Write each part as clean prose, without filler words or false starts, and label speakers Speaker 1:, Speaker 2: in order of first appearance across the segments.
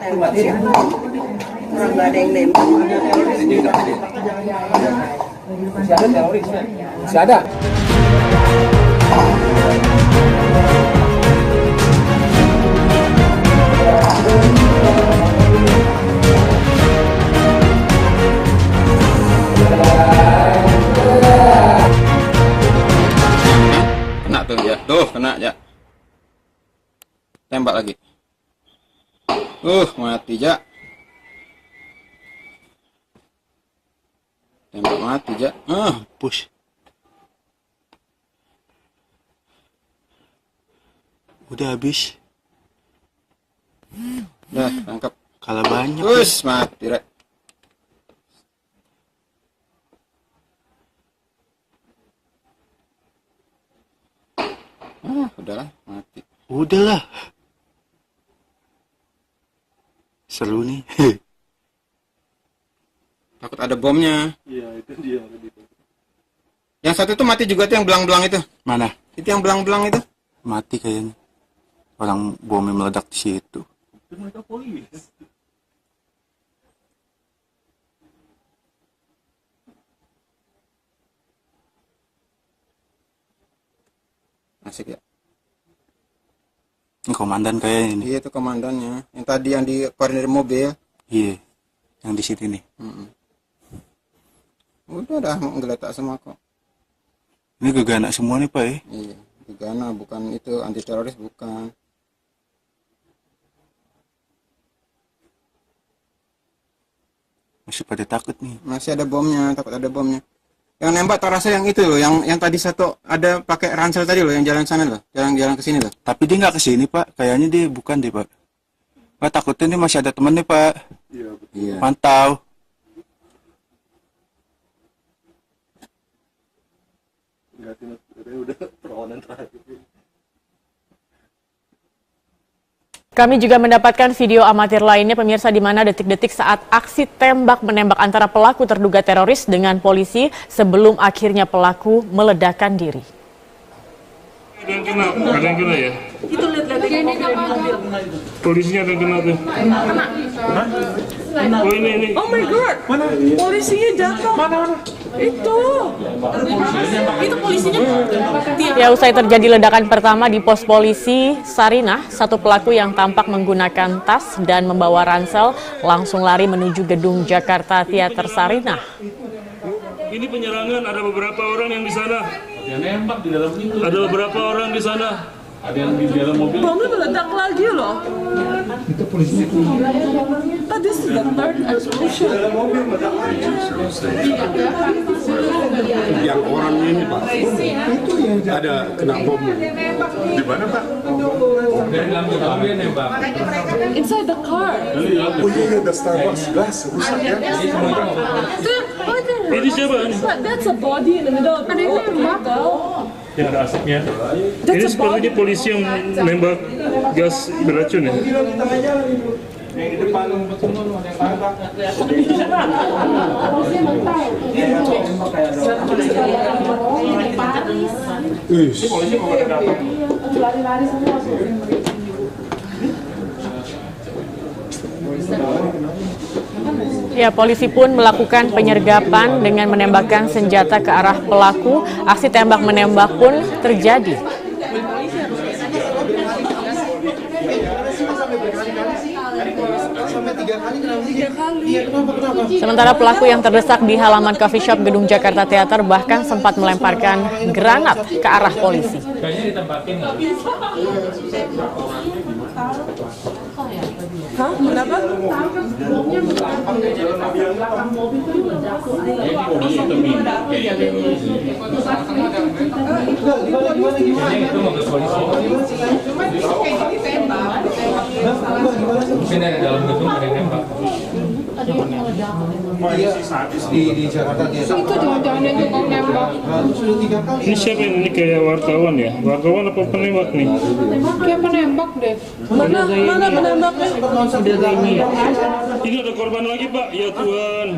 Speaker 1: Orang nggak ada yang nembak.
Speaker 2: Masih ada terorisnya? Masih ada.
Speaker 3: Kena tuh ya, tuh kena ya. Tembak lagi. Mati ja. Tembak mati ja.
Speaker 4: Push. Udah habis.
Speaker 3: Udah, tangkap.
Speaker 4: Kalah banyak.
Speaker 3: Mati rek. Udahlah, mati.
Speaker 4: Udahlah. Seru nih.
Speaker 3: Takut ada bomnya.
Speaker 5: Iya, itu dia.
Speaker 3: Yang satu itu mati juga tuh yang belang-belang itu.
Speaker 4: Mana?
Speaker 3: Itu yang belang-belang itu.
Speaker 4: Mati kayaknya. Orang bomnya meledak di situ.
Speaker 5: Itu mereka polis.
Speaker 3: Asik ya.
Speaker 4: Ini komandan kayaknya ini.
Speaker 3: Iya itu komandannya. Yang tadi yang di koordinir mobil.
Speaker 4: Iya. Yang di sini nih.
Speaker 3: Udah dah menggeletak semua kok.
Speaker 4: Ini gegana semua nih Pak ya.
Speaker 3: Iya, Gegana bukan itu anti teroris bukan.
Speaker 4: Masih pada takut nih.
Speaker 3: Masih ada bomnya, takut ada bomnya. Yang nembak tak rasa yang itu loh, yang tadi satu ada pakai ransel tadi loh, yang jalan sana loh, jalan ke sini loh.
Speaker 4: Tapi dia nggak kesini Pak. Kayaknya dia bukan deh Pak. Pak takutnya nih masih ada temen nih Pak.
Speaker 5: Iya, betul.
Speaker 3: Iya.
Speaker 4: Pantau.
Speaker 5: Enggak, udah perlawanan terakhir.
Speaker 6: Kami juga mendapatkan video amatir lainnya pemirsa di mana detik-detik saat aksi tembak menembak antara pelaku terduga teroris dengan polisi sebelum akhirnya pelaku meledakkan diri.
Speaker 7: Ada yang kena ya?
Speaker 1: Itu lihat-lihat mobil.
Speaker 7: Polisinya ada yang kena tuh. Oh ini.
Speaker 1: Oh my god. Mana? Polisinya jatuh. Mana? Itu polisinya.
Speaker 6: Ya, usai terjadi ledakan pertama di pos polisi Sarinah, satu pelaku yang tampak menggunakan tas dan membawa ransel langsung lari menuju gedung Jakarta Theater Sarinah.
Speaker 7: Ini penyerangan, ada beberapa orang yang di sana.
Speaker 5: Yang nembak di dalam itu.
Speaker 7: Ada beberapa orang di sana.
Speaker 5: Ada yang di dalam mobil.
Speaker 1: Bomnya meledak lagi loh.
Speaker 5: Itu polisinya.
Speaker 1: Tadi sudah third explosion.
Speaker 8: Yang orang ini Pak, itu yang ada kena bom. Di mana Pak?
Speaker 5: Dari dalam mobil nembak.
Speaker 1: Inside the car.
Speaker 8: Oh iya, ada Starbucks glass rusak ya.
Speaker 7: Ini siapa?
Speaker 1: But that's a body in the middle of the road.
Speaker 7: Yang ada asapnya. Ini sepertinya polisi yang nembak gas beracun ya.
Speaker 8: Yang di depan
Speaker 6: Ya, polisi pun melakukan penyergapan dengan menembakkan senjata ke arah pelaku. Aksi tembak menembak pun terjadi. Sementara pelaku yang terdesak di halaman coffee shop gedung Jakarta Theater bahkan sempat melemparkan granat ke arah polisi.
Speaker 5: Kayaknya ditempatin nggak?
Speaker 1: Hah? Kenapa?
Speaker 5: Itu mobil polisi. Mungkin dari dalam gedung ada yang nembak.
Speaker 8: di Jakarta dia.
Speaker 1: Itu jangan-jangan yang tukang nembak.
Speaker 8: Sudah 3 kali.
Speaker 7: Ini siapa ini kayak wartawan ya? Wartawan apa penembak nih?
Speaker 1: Kayak penembak deh. Mana penembaknya?
Speaker 7: Ini ada korban lagi Pak, ya Tuhan.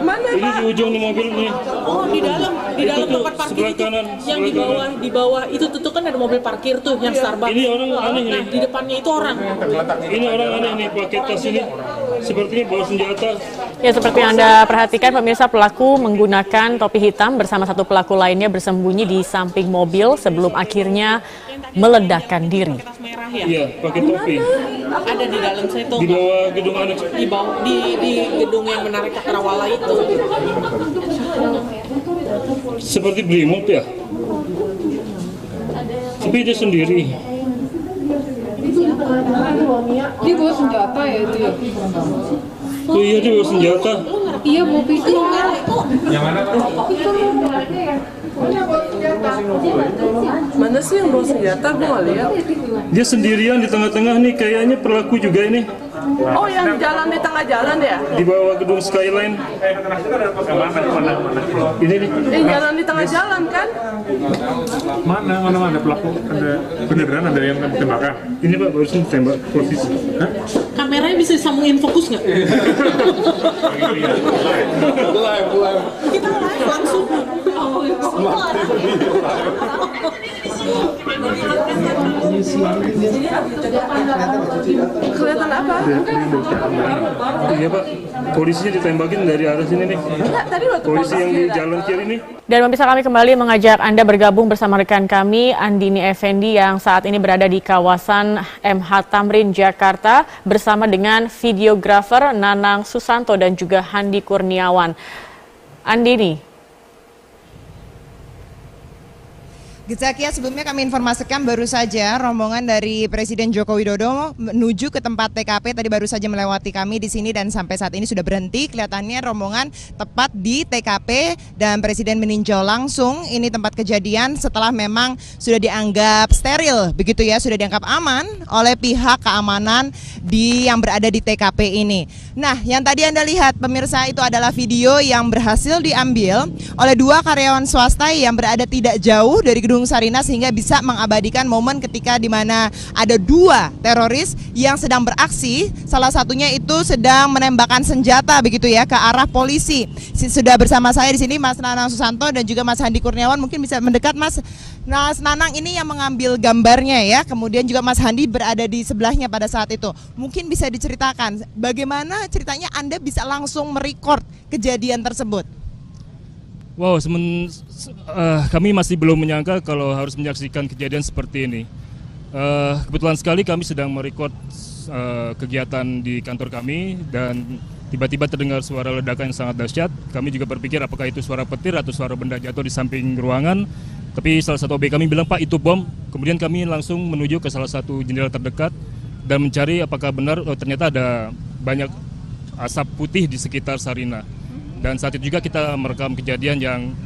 Speaker 1: Mana
Speaker 7: Ini di ujung nih mobil nih.
Speaker 9: Oh, di dalam
Speaker 7: Itu tuh,
Speaker 9: tempat parkir
Speaker 7: sebelah
Speaker 9: itu
Speaker 7: kanan,
Speaker 9: yang
Speaker 7: sebelah
Speaker 9: di bawah itu tuh kan ada mobil parkir tuh yang Starbucks.
Speaker 7: Ini orang aneh
Speaker 9: Nah,
Speaker 7: nih.
Speaker 9: di depannya itu orang.
Speaker 7: Ini orang aneh nih pakai tas ini. Sepertinya bawa senjata.
Speaker 6: Ya, seperti yang Anda perhatikan pemirsa, pelaku menggunakan topi hitam bersama satu pelaku lainnya bersembunyi di samping mobil sebelum akhirnya meledakkan diri.
Speaker 9: Tas merah ya.
Speaker 7: Iya, pakai topi.
Speaker 9: Ada di dalam saya tuh.
Speaker 7: Di bawah gedung aneh.
Speaker 9: Di bawah di gedung yang menarik Cakrawala itu.
Speaker 7: Seperti Brimob ya. Tapi dia sendiri.
Speaker 1: Dia bawa senjata ya itu ya?
Speaker 7: Oh iya dia bawa senjata.
Speaker 1: Iya, mobil itu.
Speaker 5: Yang mana tuh?
Speaker 1: Mana sih yang bawa senjata? Gue nggak lihat.
Speaker 7: Dia sendirian di tengah-tengah nih, kayaknya pelaku juga ini.
Speaker 1: Oh, yang jalan di tengah jalan ya?
Speaker 7: Di bawah gedung Skyline. Ini nih.
Speaker 1: Jalan di tengah jalan kan?
Speaker 5: Mana pelaku? Ada beneran ada yang tembakan?
Speaker 7: Ini Pak barusan tembak posisi. Hah?
Speaker 9: Kameranya bisa disambungin fokus nggak? Kita live langsung.
Speaker 1: Kelihatan apa?
Speaker 7: Iya Pak, polisinya ditembakin dari arah sini nih.
Speaker 1: Tadi waktu
Speaker 7: Polisi yang di jalan kiri nih.
Speaker 6: Dan pemirsa, kami kembali mengajak Anda bergabung bersama rekan kami Andini Effendi yang saat ini berada di kawasan MH Tamrin, Jakarta bersama dengan videografer Nanang Susanto dan juga Handi Kurniawan. Andini.
Speaker 10: Gezakia, sebelumnya kami informasikan baru saja rombongan dari Presiden Joko Widodo menuju ke tempat TKP tadi baru saja melewati kami di sini dan sampai saat ini sudah berhenti. Kelihatannya rombongan tepat di TKP dan Presiden meninjau langsung ini tempat kejadian setelah memang sudah dianggap steril begitu ya, sudah dianggap aman oleh pihak keamanan yang berada di TKP ini. Nah, yang tadi Anda lihat pemirsa itu adalah video yang berhasil diambil oleh 2 karyawan swasta yang berada tidak jauh dari gedung Sarinah sehingga bisa mengabadikan momen ketika di mana ada 2 teroris yang sedang beraksi. Salah satunya itu sedang menembakkan senjata begitu ya ke arah polisi. Sudah bersama saya di sini Mas Nanang Susanto dan juga Mas Handi Kurniawan. Mungkin bisa mendekat Mas. Mas Nanang ini yang mengambil gambarnya ya. Kemudian juga Mas Handi berada di sebelahnya pada saat itu. Mungkin bisa diceritakan bagaimana ceritanya Anda bisa langsung merekord kejadian tersebut.
Speaker 7: Wow, kami masih belum menyangka kalau harus menyaksikan kejadian seperti ini. Kebetulan sekali kami sedang merekod kegiatan di kantor kami dan tiba-tiba terdengar suara ledakan yang sangat dahsyat. Kami juga berpikir apakah itu suara petir atau suara benda jatuh di samping ruangan. Tapi salah satu OB kami bilang, Pak itu bom. Kemudian kami langsung menuju ke salah satu jendela terdekat dan mencari apakah benar ternyata ada banyak asap putih di sekitar Sarinah. Dan saat itu juga kita merekam kejadian yang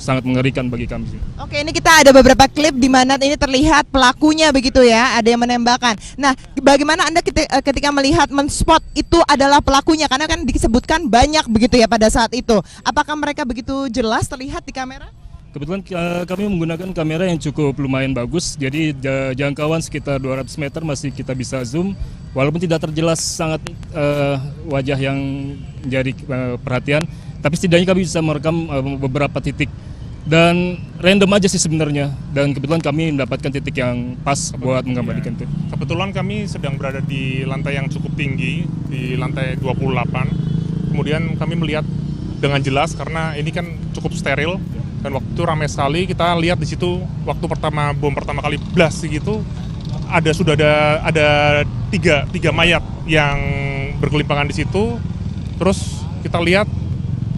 Speaker 7: sangat mengerikan bagi kami.
Speaker 10: Oke, ini kita ada beberapa klip di mana ini terlihat pelakunya begitu ya, ada yang menembakkan. Nah, bagaimana Anda ketika melihat men-spot itu adalah pelakunya? Karena kan disebutkan banyak begitu ya pada saat itu. Apakah mereka begitu jelas terlihat di kamera?
Speaker 7: Kebetulan kami menggunakan kamera yang cukup lumayan bagus, jadi jangkauan sekitar 200 meter masih kita bisa zoom. Walaupun tidak terjelas sangat wajah yang menjadi perhatian, tapi setidaknya kami bisa merekam beberapa titik. Dan random aja sih sebenarnya, dan kebetulan kami mendapatkan titik yang pas buat mengabadikan itu.
Speaker 11: Kebetulan kami sedang berada di lantai yang cukup tinggi, di lantai 28. Kemudian kami melihat dengan jelas karena ini kan cukup steril. Dan waktu itu ramai sekali, kita lihat di situ waktu bom pertama kali blast gitu, sudah ada tiga mayat yang bergelimpangan di situ. Terus kita lihat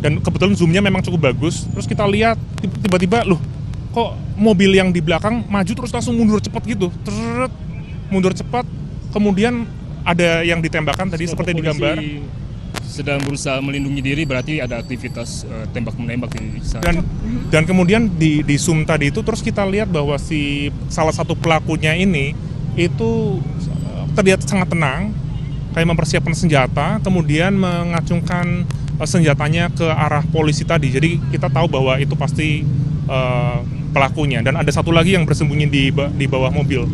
Speaker 11: dan kebetulan zoomnya memang cukup bagus. Terus kita lihat tiba-tiba loh, kok mobil yang di belakang maju terus langsung mundur cepat gitu, mundur cepat. Kemudian ada yang ditembakkan tadi seperti di gambar.
Speaker 7: Sedang berusaha melindungi diri, berarti ada aktivitas tembak-menembak di sana.
Speaker 11: Dan kemudian di zoom tadi itu terus kita lihat bahwa salah satu pelakunya ini itu terlihat sangat tenang kayak mempersiapkan senjata, kemudian mengacungkan senjatanya ke arah polisi tadi. Jadi kita tahu bahwa itu pasti pelakunya, dan ada satu lagi yang bersembunyi di bawah mobil.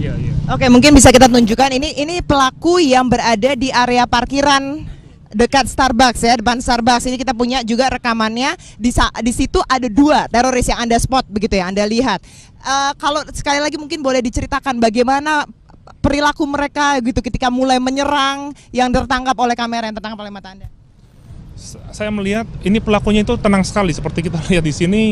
Speaker 10: Oke, mungkin bisa kita tunjukkan ini pelaku yang berada di area parkiran dekat Starbucks ya, depan Starbucks. Ini kita punya juga rekamannya. Di situ ada 2 teroris yang Anda spot begitu ya, Anda lihat. Kalau sekali lagi mungkin boleh diceritakan bagaimana perilaku mereka gitu ketika mulai menyerang yang tertangkap oleh kamera, yang tertangkap oleh mata Anda.
Speaker 11: Saya melihat ini pelakunya itu tenang sekali, seperti kita lihat di sini.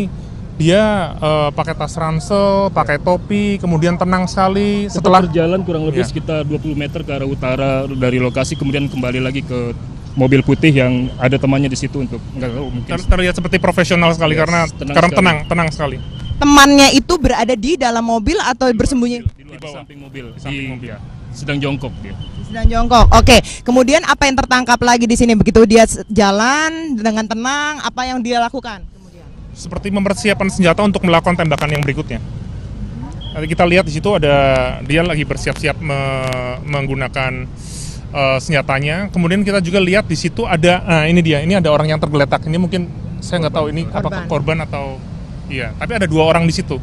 Speaker 11: Dia pakai tas ransel, pakai topi, kemudian tenang sekali.
Speaker 7: Setelah berjalan kurang lebih sekitar 20 meter ke arah utara dari lokasi, kemudian kembali lagi ke mobil putih yang ada temannya di situ untuk nggak tahu mungkin
Speaker 11: terlihat seperti profesional sekali karena tenang sekali.
Speaker 10: Temannya itu berada di dalam mobil atau bersembunyi
Speaker 7: di samping mobil, sedang jongkok dia.
Speaker 10: Sedang jongkok. Oke. Kemudian apa yang tertangkap lagi di sini begitu dia jalan dengan tenang, apa yang dia lakukan?
Speaker 11: Seperti mempersiapkan senjata untuk melakukan tembakan yang berikutnya. Nanti kita lihat di situ ada dia lagi bersiap-siap menggunakan senjatanya. Kemudian kita juga lihat di situ ada, ini ada orang yang tergeletak. Ini mungkin saya nggak tahu ini apakah korban atau tapi ada 2 orang di situ.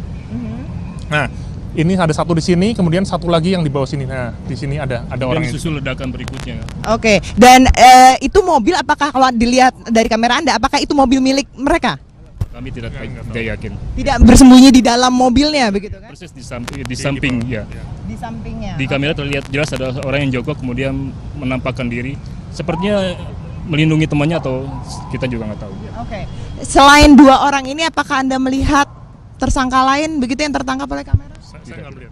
Speaker 11: Nah, ini ada satu di sini, kemudian satu lagi yang di bawah sini. Nah, di sini ada orang.
Speaker 7: Dan susul ledakan berikutnya.
Speaker 10: Oke. Dan itu mobil apakah kalau dilihat dari kamera Anda, apakah itu mobil milik mereka?
Speaker 7: Kami tidak yakin.
Speaker 10: Tidak bersembunyi di dalam mobilnya begitu kan?
Speaker 7: Persis di samping ya.
Speaker 10: Di sampingnya.
Speaker 7: Di kamera terlihat jelas ada orang yang jongkok kemudian menampakkan diri. Sepertinya melindungi temannya atau kita juga nggak tahu.
Speaker 10: Oke. Selain 2 orang ini, apakah Anda melihat tersangka lain begitu yang tertangkap oleh kamera?
Speaker 11: Saya nggak melihat.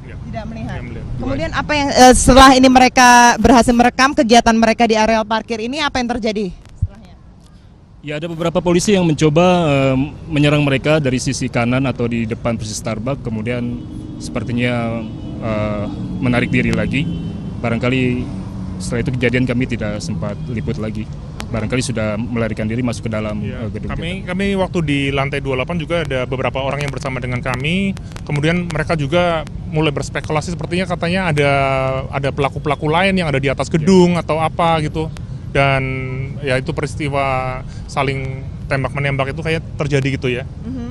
Speaker 10: Tidak melihat. Kemudian apa yang setelah ini mereka berhasil merekam kegiatan mereka di areal parkir ini, apa yang terjadi?
Speaker 7: Ya, ada beberapa polisi yang mencoba menyerang mereka dari sisi kanan atau di depan persis Starbucks, kemudian sepertinya menarik diri lagi. Barangkali setelah itu kejadian kami tidak sempat liput lagi. Barangkali sudah melarikan diri masuk ke dalam gedung.
Speaker 11: Kami waktu di lantai 28 juga ada beberapa orang yang bersama dengan kami. Kemudian mereka juga mulai berspekulasi, sepertinya katanya ada pelaku-pelaku lain yang ada di atas gedung atau apa gitu. Dan ya itu peristiwa saling tembak-menembak itu kayak terjadi gitu ya.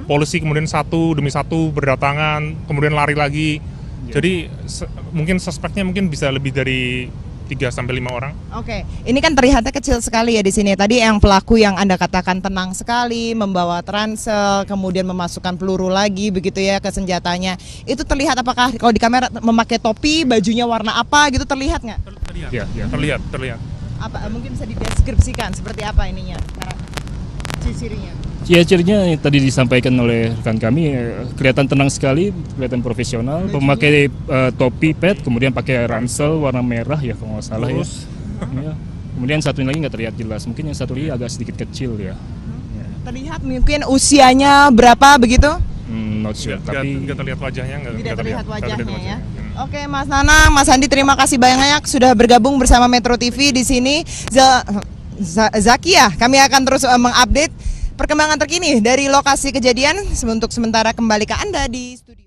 Speaker 11: Polisi kemudian satu demi satu berdatangan, kemudian lari lagi. Jadi mungkin suspeknya mungkin bisa lebih dari 3-5 orang. Oke,
Speaker 10: ini kan terlihatnya kecil sekali ya di sini. Tadi yang pelaku yang Anda katakan tenang sekali, membawa ransel, kemudian memasukkan peluru lagi begitu ya ke senjatanya. Itu terlihat apakah kalau di kamera memakai topi, bajunya warna apa gitu, terlihat nggak?
Speaker 11: Terlihat.
Speaker 10: Apa mungkin bisa dideskripsikan seperti apa ininya, ciri-cirinya?
Speaker 7: Ciri-cirinya yang tadi disampaikan oleh rekan kami, kelihatan tenang sekali, kelihatan profesional, memakai topi pet, kemudian pakai ransel warna merah ya kalau nggak salah ya. Kemudian satu lagi nggak terlihat jelas, mungkin yang satu lagi agak sedikit kecil ya.
Speaker 10: Terlihat mungkin usianya berapa begitu?
Speaker 7: Not sure, tapi
Speaker 11: nggak terlihat wajahnya,
Speaker 10: tidak terlihat wajahnya ya. Oke, Mas Nanang, Mas Andi, terima kasih banyak sudah bergabung bersama Metro TV di sini. Zakia, kami akan terus mengupdate perkembangan terkini dari lokasi kejadian. Untuk sementara kembali ke Anda di studio.